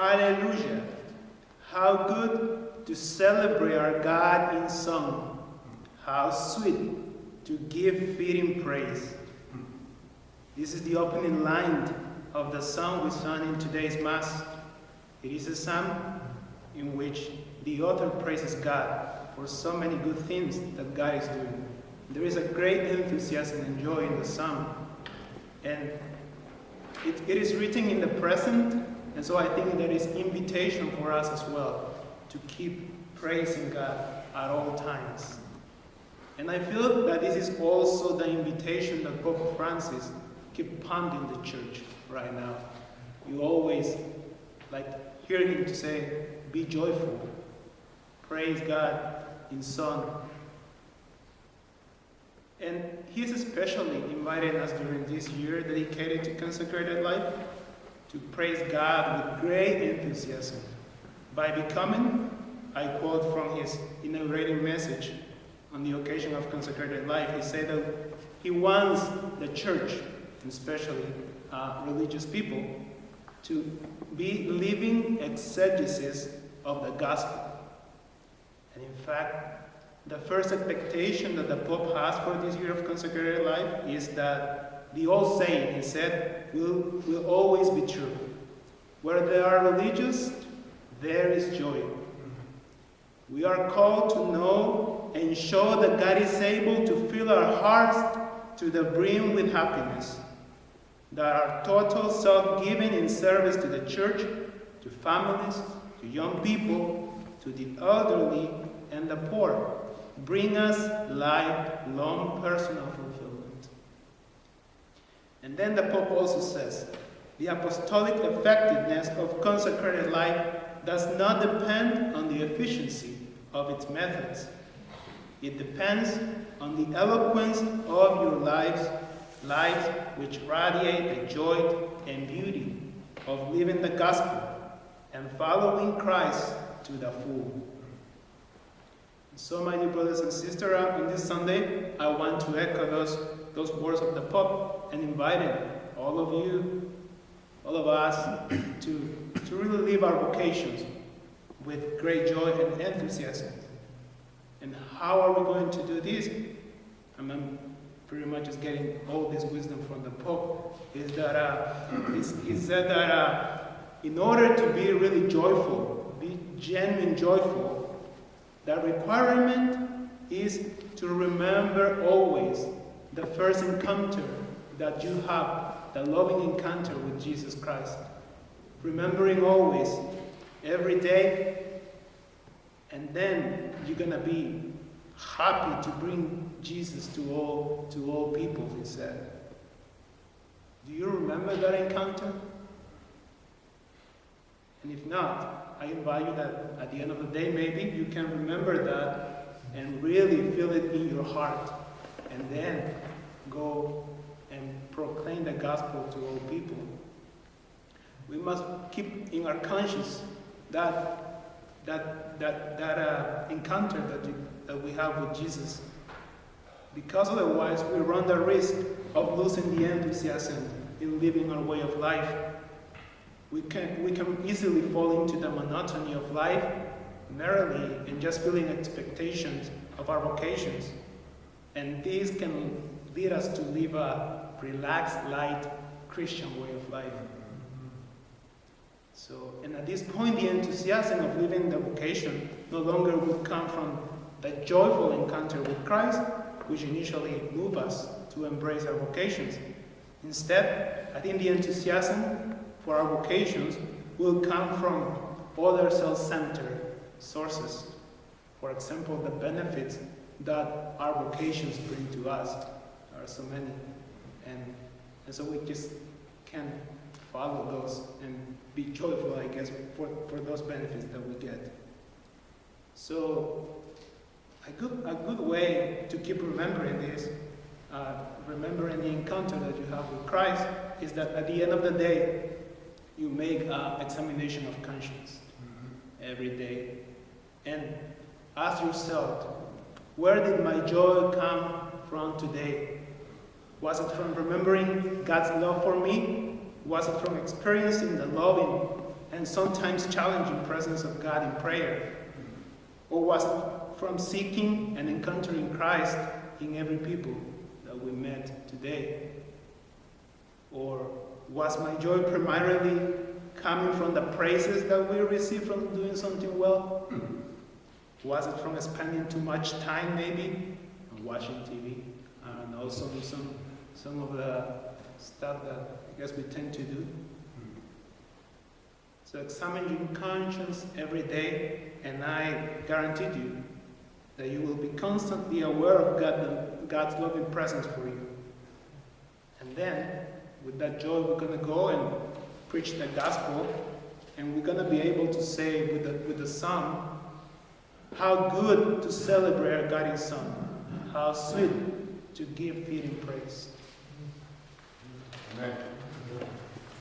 Hallelujah! How good to celebrate our God in song. How sweet to give fitting praise. This is the opening line of the song we sang in today's Mass. It is a psalm in which the author praises God for so many good things that God is doing. There is a great enthusiasm and joy in the psalm. And it is written in the present, and so I think there is invitation for us as well to keep praising God at all times. And I feel that this is also the invitation that Pope Francis keeps pounding the church right now. You always hear him to say, be joyful, praise God in song. And he's especially invited us during this year dedicated to consecrated life to praise God with great enthusiasm by becoming, I quote from his inaugurating message on the occasion of consecrated life, he said that he wants the church, and especially religious people, to be living exegesis of the gospel. And in fact, the first expectation that the Pope has for this year of consecrated life is that the old saying, he said, will always be true. Where there are religious, there is joy. We are called to know and show that God is able to fill our hearts to the brim with happiness. That our total self-giving in service to the church, to families, to young people, to the elderly and the poor, bring us lifelong personal fulfillment. And then the Pope also says, the apostolic effectiveness of consecrated life does not depend on the efficiency of its methods. It depends on the eloquence of your lives which radiate the joy and beauty of living the gospel and following Christ to the full. So, my dear brothers and sisters, on this Sunday, I want to echo those words of the Pope and invite all of you, all of us, to really live our vocations with great joy and enthusiasm. And how are we going to do this? I'm pretty much just getting all this wisdom from the Pope. Is that he said that in order to be really joyful, be genuine joyful, the requirement is to remember always the first encounter that you have, the loving encounter with Jesus Christ. Remembering always, every day, and then you're going to be happy to bring Jesus to all people, he said. Do you remember that encounter? And if not, I invite you that at the end of the day, maybe you can remember that and really feel it in your heart. And then go and proclaim the gospel to all people. We must keep in our conscience that encounter that we have with Jesus. Because otherwise, we run the risk of losing the enthusiasm in living our way of life. We can easily fall into the monotony of life, merely and just filling expectations of our vocations. And this can lead us to live a relaxed, light, Christian way of life. So, and at this point, the enthusiasm of living the vocation no longer will come from the joyful encounter with Christ, which initially moved us to embrace our vocations. Instead, I think the enthusiasm for our vocations will come from other self-centered sources. For example, the benefits that our vocations bring to us are so many. And so we just can follow those and be joyful, I guess, for those benefits that we get. So a good way to keep remembering this, remembering the encounter that you have with Christ, is that at the end of the day, you make an examination of conscience every day. And ask yourself, where did my joy come from today? Was it from remembering God's love for me? Was it from experiencing the loving and sometimes challenging presence of God in prayer? Or was it from seeking and encountering Christ in every people that we met today? Or was my joy primarily coming from the praises that we receive from doing something well? Was it from spending too much time maybe on watching TV? I don't know, some of the stuff that I guess we tend to do. So examine your conscience every day, and I guarantee you that you will be constantly aware of God's loving presence for you. And then, with that joy, we're going to go and preach the gospel, and we're going to be able to say with the song, how good to celebrate our God is Son, how sweet to give fitting praise. Amen.